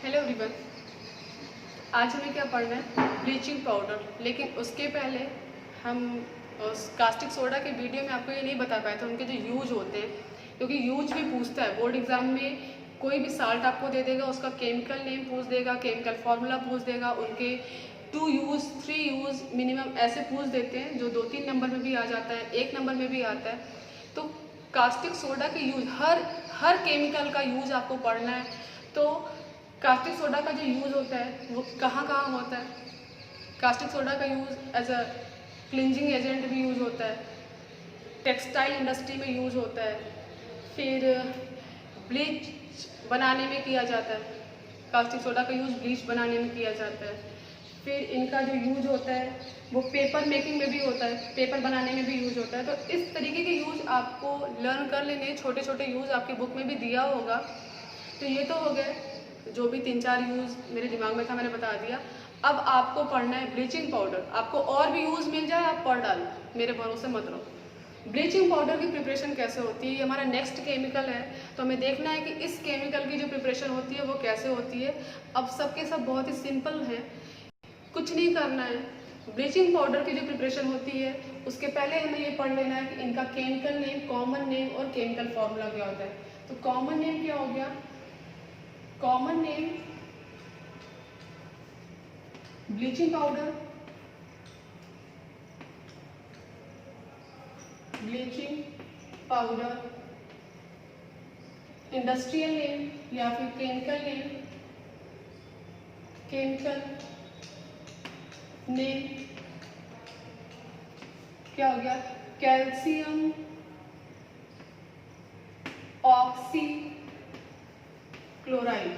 Hello everyone, आज हमें क्या पढ़ना है? Bleaching powder. लेकिन उसके पहले हम कास्टिक सोडा के वीडियो में आपको ये नहीं बता पाए थे उनके जो यूज होते हैं, क्योंकि यूज भी पूछता है बोर्ड एग्जाम में। कोई भी साल्ट आपको दे देगा, उसका केमिकल नेम पूछ देगा, केमिकल फार्मूला पूछ देगा, उनके 2 यूज़ 3 यूज़ मिनिमम ऐसे पूछ देते हैं, जो 2-3 नंबर में भी आ जाता है, 1 नंबर में भी आता है। तो कास्टिक सोडा के यूज, हर केमिकल का यूज आपको पढ़ना है। तो कास्टिक सोडा का जो यूज़ होता है वो कहाँ कहाँ होता है? कास्टिक सोडा का use as a cleansing agent भी यूज़ होता है, टेक्सटाइल इंडस्ट्री में यूज़ होता है, फिर ब्लीच बनाने में किया जाता है। कास्टिक सोडा का यूज़ ब्लीच बनाने में किया जाता है। फिर इनका जो यूज होता है वो पेपर मेकिंग में भी होता है, पेपर बनाने में भी यूज होता है। तो इस तरीके के यूज आपको लर्न कर लेने, छोटे छोटे यूज आपकी बुक में भी दिया होगा। तो ये तो हो गए जो भी 3-4 यूज मेरे दिमाग में था, मैंने बता दिया। अब आपको पढ़ना है ब्लीचिंग पाउडर। आपको और भी यूज मिल जाए आप पढ़ डालो, मेरे भरोसे मत रहो। ब्लीचिंग पाउडर की प्रिपरेशन कैसे होती है, ये हमारा नेक्स्ट केमिकल है। तो हमें देखना है कि इस केमिकल की जो प्रिपरेशन होती है वो कैसे होती है। अब सबके सब बहुत ही सिंपल है, कुछ नहीं करना है। ब्लीचिंग पाउडर की जो प्रिपरेशन होती है उसके पहले हमें ये पढ़ लेना है कि इनका केमिकल नेम, कॉमन नेम और केमिकल फॉर्मूला क्या होता है। तो कॉमन नेम क्या हो गया? Common name bleaching powder, bleaching powder. Industrial name या फिर केमिकल नेम, केमिकल नेम क्या हो गया? Calcium oxy chloride,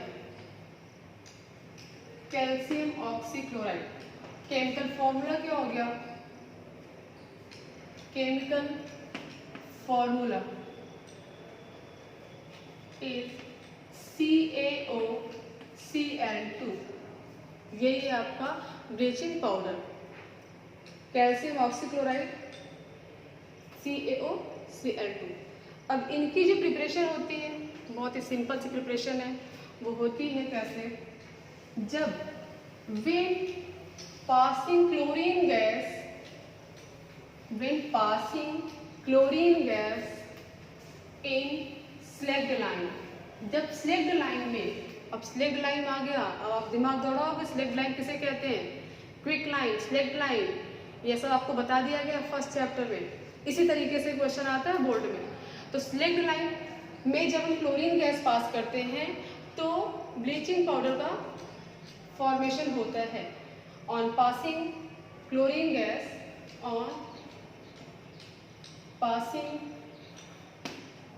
calcium oxy chloride. Chemical formula क्या हो गया? Chemical formula is CaOCl2। यही है आपका bleaching powder, calcium oxychloride CaOCl2। अब इनकी जो प्रिपरेशन होती है बहुत ही सिंपल सी प्रिपरेशन है। वो होती है कैसे? जब when passing chlorine gas, when passing chlorine gas in slaked lime, जब स्लेग्ड लाइन में, अब स्लेग्ड लाइन आ गया, अब आप दिमाग दौड़ाओगे स्लेग्ड लाइन किसे कहते हैं? क्विक लाइन, स्लेग्ड लाइन, ये सब आपको बता दिया गया फर्स्ट चैप्टर में। इसी तरीके से क्वेश्चन आता है बोर्ड में। तो स्लेग्ड लाइन में जब हम क्लोरीन गैस पास करते हैं तो ब्लीचिंग पाउडर का फॉर्मेशन होता है। On passing chlorine gas, on passing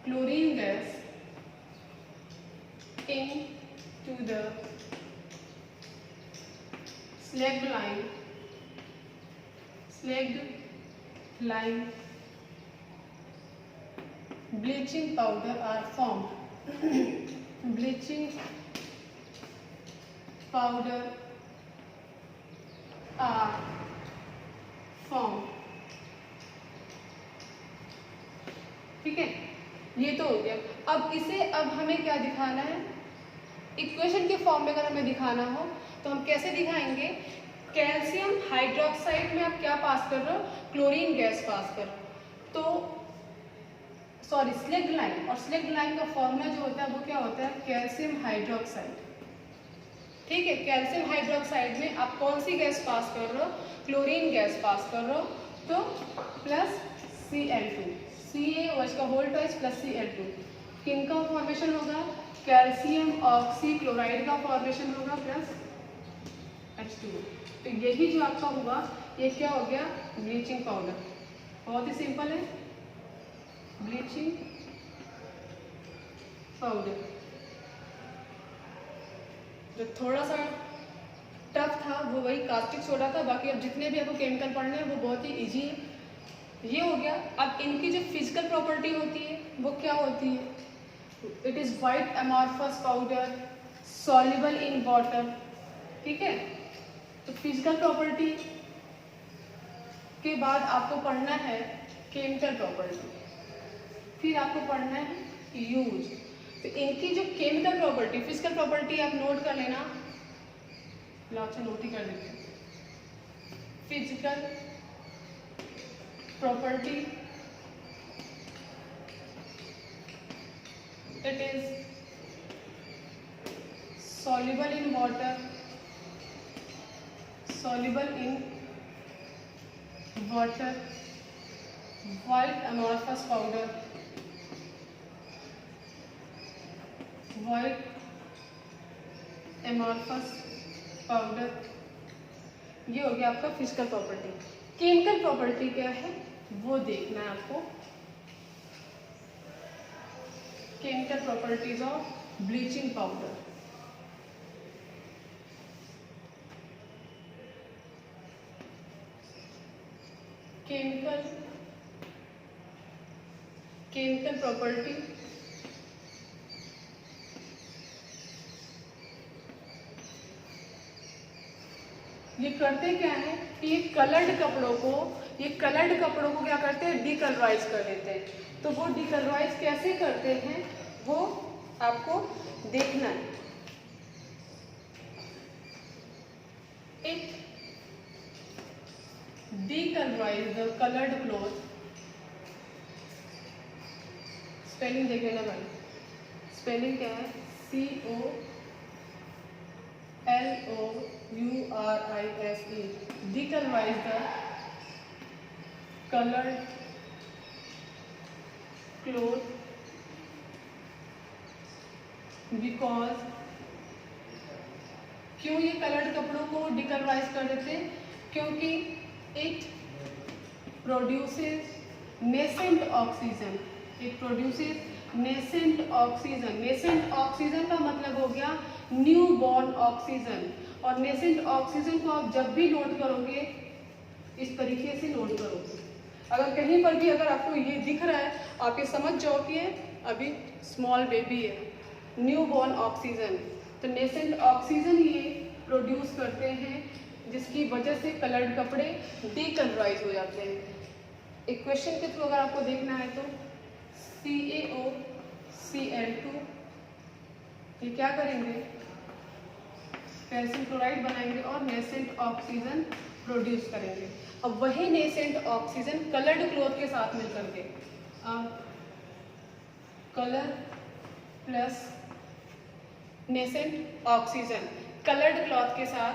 chlorine gas into the slacked line, bleaching powder are formed. Bleaching powder are formed. ठीक है, ये तो हो गया। अब इसे, अब हमें क्या दिखाना है? इक्वेशन के फॉर्म में अगर हमें दिखाना हो तो हम कैसे दिखाएंगे? कैल्शियम हाइड्रोक्साइड में आप क्या पास कर रहे हो? क्लोरीन गैस पास कर रहे हो। तो सॉरी, स्लेग्ड लाइन, और स्लेग्ड लाइन का फॉर्मूला जो होता है वो क्या होता है? Calcium hydroxide. ठीक है, कैल्शियम हाइड्रोक्साइड में आप कौन सी गैस पास कर रहे हो? क्लोरीन गैस पास कर रहे हो। तो प्लस Cl2, Ca का होल ट्वाइस प्लस Cl2। किनका फॉर्मेशन होगा? कैल्शियम ऑक्सी क्लोराइड का फॉर्मेशन होगा प्लस H2O। तो यही जो आपका होगा ये क्या हो गया? Bleaching powder. बहुत ही सिंपल है, ब्लीचिंग पाउडर। जो थोड़ा सा टफ था वो वही कास्टिक सोडा था, बाकी अब जितने भी आपको केमिकल पढ़ने हैं वो बहुत ही इजी है। ये हो गया। अब इनकी जो फिजिकल प्रॉपर्टी होती है वो क्या होती है? It is white amorphous powder soluble in water. ठीक है, तो फिजिकल प्रॉपर्टी के बाद आपको पढ़ना है केमिकल प्रॉपर्टी, फिर आपको पढ़ना है यूज। तो इनकी जो केमिकल प्रॉपर्टी, फिजिकल प्रॉपर्टी आप नोट कर लेना, आपसे नोट ही कर देते हैं। Physical property, it is soluble in water, soluble in water, white amorphous powder, white amorphous powder, ये हो गया आपका फिजिकल प्रॉपर्टी। केमिकल प्रॉपर्टी क्या है वो देखना है आपको। Chemical properties of bleaching powder. Chemical property ये करते क्या है कि ये कलर्ड कपड़ों को क्या करते हैं, डिकलराइज कर देते हैं। तो वो डिकलराइज कैसे करते हैं वो आपको देखना है। It decolourise the coloured cloth, spelling देख लेना भाई, स्पेलिंग क्या है, COLOURISE, decolourise the coloured cloth because, क्यों ये कलर्ड कपड़ों को डिकलराइज कर देते हैं, क्योंकि it produces nascent oxygen, it produces nascent oxygen. Nascent oxygen का मतलब हो गया न्यू बॉर्न ऑक्सीजन। और नेसेंट ऑक्सीजन को आप जब भी नोट करोगे इस तरीके से नोट करोगे। अगर कहीं पर भी अगर आपको ये दिख रहा है आप ये समझ जाओ कि अभी स्मॉल बेबी है, न्यू बॉर्न ऑक्सीजन। तो नेसेंट ऑक्सीजन ये प्रोड्यूस करते हैं जिसकी वजह से कलर्ड कपड़े डिकलराइज हो जाते हैं। इक्वेशन के थ्रू अगर आपको देखना है तो CaOCl2 ये क्या करेंगे, कैल्शियम क्लोराइड बनाएंगे और नेसेंट ऑक्सीजन प्रोड्यूस करेंगे। अब वही नेसेंट ऑक्सीजन कलर्ड क्लॉथ के साथ मिलकर के colour plus nascent oxygen, coloured cloth के साथ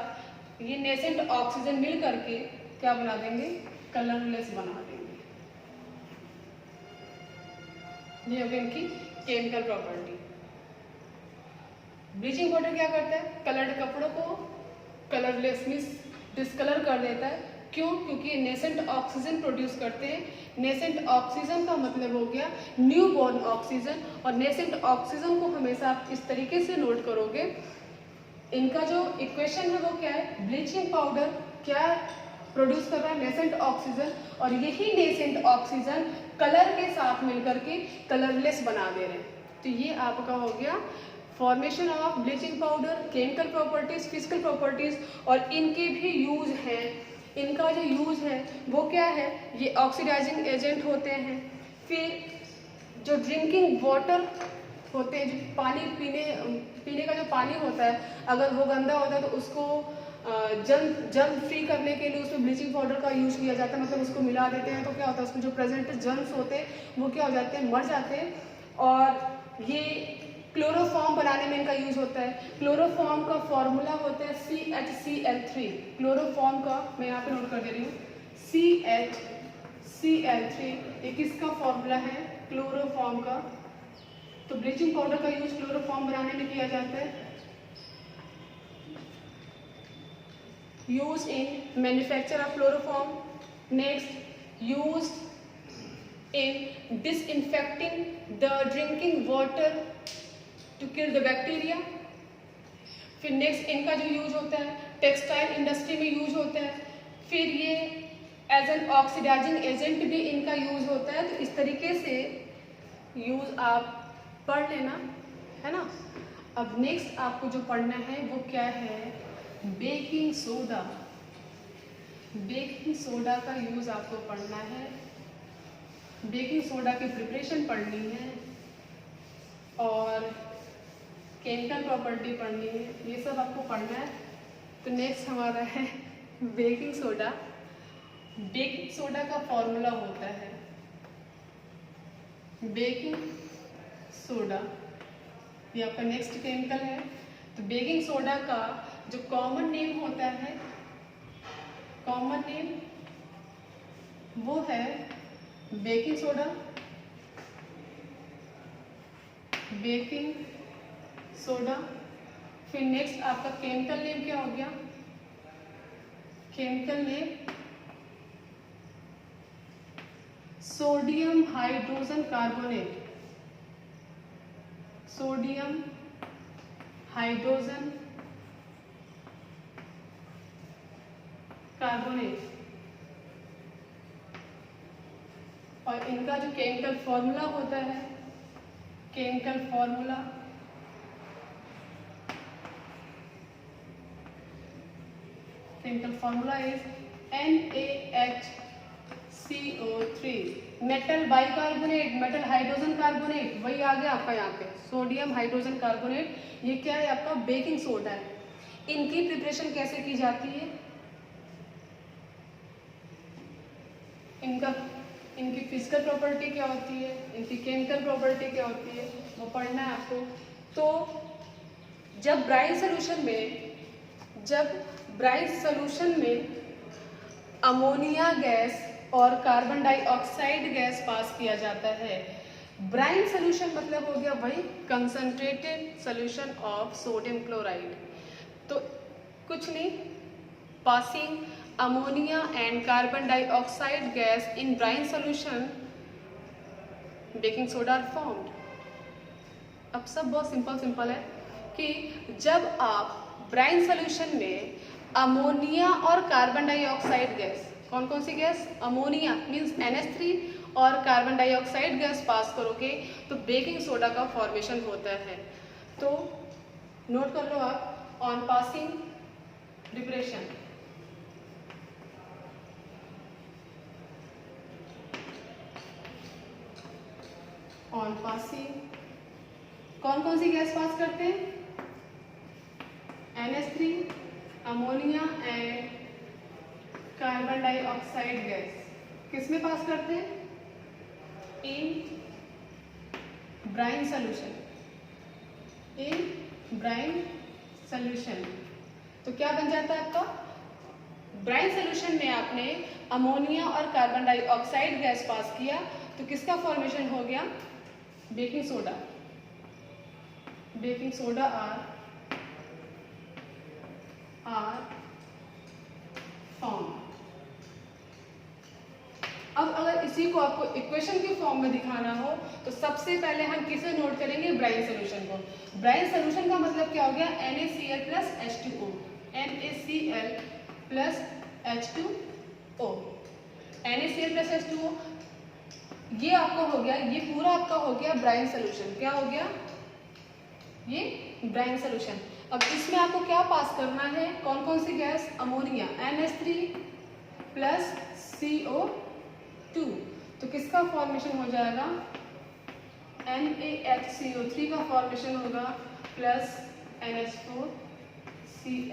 ये नेसेंट ऑक्सीजन मिल करके क्या बना देंगे, कलरलेस बना देंगे। ये हो गई इनकी केमिकल प्रॉपर्टी। ब्लीचिंग पाउडर क्या करता है, कलर्ड कपड़ों को कलरलेस मींस डिस्कलर कर देता है। क्यों, क्योंकि नेसेंट ऑक्सीजन प्रोड्यूस करते हैं। नेसेंट ऑक्सीजन का मतलब हो गया न्यू बॉर्न ऑक्सीजन। और नेसेंट ऑक्सीजन को हमेशा आप इस तरीके से नोट करोगे, इनका जो इक्वेशन है वो क्या है, ब्लीचिंग पाउडर क्या प्रोड्यूस कर रहा है, नेसेंट ऑक्सीजन। और यही नेसेंट ऑक्सीजन कलर के साथ मिलकर के कलरलेस बना दे रहे हैं। तो ये आपका हो गया formation of bleaching powder, chemical properties, physical properties. और इनके भी यूज हैं। इनका जो यूज है वो क्या है, ये ऑक्सीडाइजिंग एजेंट होते हैं। फिर जो ड्रिंकिंग वाटर होते हैं, जो पानी पीने का जो पानी होता है, अगर वो गंदा होता है तो उसको जर्म फ्री करने के लिए उसमें ब्लीचिंग पाउडर का यूज किया जाता है। मतलब उसको मिला देते हैं तो क्या होता है, उसमें जो प्रेजेंट जर्म्स होते हैं वो क्या हो जाते हैं, मर जाते हैं। और ये क्लोरोफॉर्म बनाने में इनका यूज होता है। क्लोरोफॉर्म का फॉर्मूला होता है CHCl3। क्लोरोफॉर्म का मैं यहाँ पे नोट कर दे रही हूँ, CHCl3 ये किसका फॉर्मूला है, क्लोरोफॉर्म का। तो ब्लीचिंग पाउडर का यूज क्लोरोफॉर्म बनाने में किया जाता है। Use in manufacture of chloroform. Next, use in disinfecting the drinking water to kill the bacteria. फिर नेक्स्ट इनका जो यूज होता है टेक्सटाइल इंडस्ट्री में यूज होता है। फिर ये एज एन ऑक्सीडाइजिंग एजेंट भी इनका यूज होता है। तो इस तरीके से यूज आप पढ़ लेना है ना। अब नेक्स्ट आपको जो पढ़ना है वो क्या है, बेकिंग सोडा। बेकिंग सोडा का यूज आपको पढ़ना है। बेकिंग सोडा की प्रिपरेशन पढ़नी है। और केमिकल प्रॉपर्टी पढ़नी है, ये सब आपको पढ़ना है। तो नेक्स्ट हमारा है बेकिंग सोडा। बेकिंग सोडा का फॉर्मूला होता है बेकिंग सोडा, ये आपका नेक्स्ट केमिकल है। तो बेकिंग सोडा का जो कॉमन नेम होता है, कॉमन नेम वो है बेकिंग सोडा, बेकिंग सोडा। फिर नेक्स्ट आपका केमिकल नेम क्या हो गया, chemical name sodium hydrogen carbonate, sodium hydrogen carbonate. और इनका जो केमिकल फॉर्मूला होता है, chemical formula is NaHCO3, metal bicarbonate, metal hydrogen carbonate, वही आ गया आपका यहाँ पे सोडियम हाइड्रोजन कार्बोनेट। ये क्या है आपका बेकिंग सोडा है। इनकी प्रिपरेशन कैसे की जाती है, इनकी फिजिकल प्रॉपर्टी क्या होती है, इनकी केमिकल प्रॉपर्टी क्या होती है, वो पढ़ना है आपको। तो जब ब्राइट सोल्यूशन में अमोनिया गैस और कार्बन डाइऑक्साइड गैस पास किया जाता है, ब्राइट सोल्यूशन मतलब हो गया वही concentrated solution of sodium chloride. तो कुछ नहीं, passing ammonia and carbon dioxide gas in brine solution, baking soda are formed। अब सब बहुत सिंपल है कि जब आप ब्राइन सोल्यूशन में अमोनिया और कार्बन डाइऑक्साइड गैस, कौन कौन सी गैस, अमोनिया मीन्स NH3 और कार्बन डाइऑक्साइड गैस पास करोगे तो बेकिंग सोडा का फॉर्मेशन होता है। तो नोट कर लो आप, on passing preparation, on passing कौन कौन सी गैस पास करते हैं, NH3, ammonia and carbon dioxide gas किस में पास करते हैं, इन ब्राइन सोल्यूशन, इन ब्राइन सोल्यूशन। तो क्या बन जाता है आपका, ब्राइन सोल्यूशन में आपने अमोनिया और कार्बन डाइऑक्साइड गैस पास किया तो किसका फॉर्मेशन हो गया, baking soda. Baking soda are form. अब अगर इसी को आपको इक्वेशन के फॉर्म में दिखाना हो तो सबसे पहले हम किसे नोट करेंगे, ब्राइन सोल्यूशन को। ब्राइन सोल्यूशन का मतलब क्या हो गया, NaCl plus H2O, NaCl plus H2O, NaCl plus H2O। ये आपका हो गया, ये पूरा आपका हो गया ब्राइन सोल्यूशन। क्या हो गया, ये ब्राइन सोल्यूशन। अब इसमें आपको क्या पास करना है, कौन कौन सी gas, ammonia NH3 plus CO2। तो किसका फॉर्मेशन हो जाएगा, NaHCO3 का फॉर्मेशन होगा प्लस NH4Cl।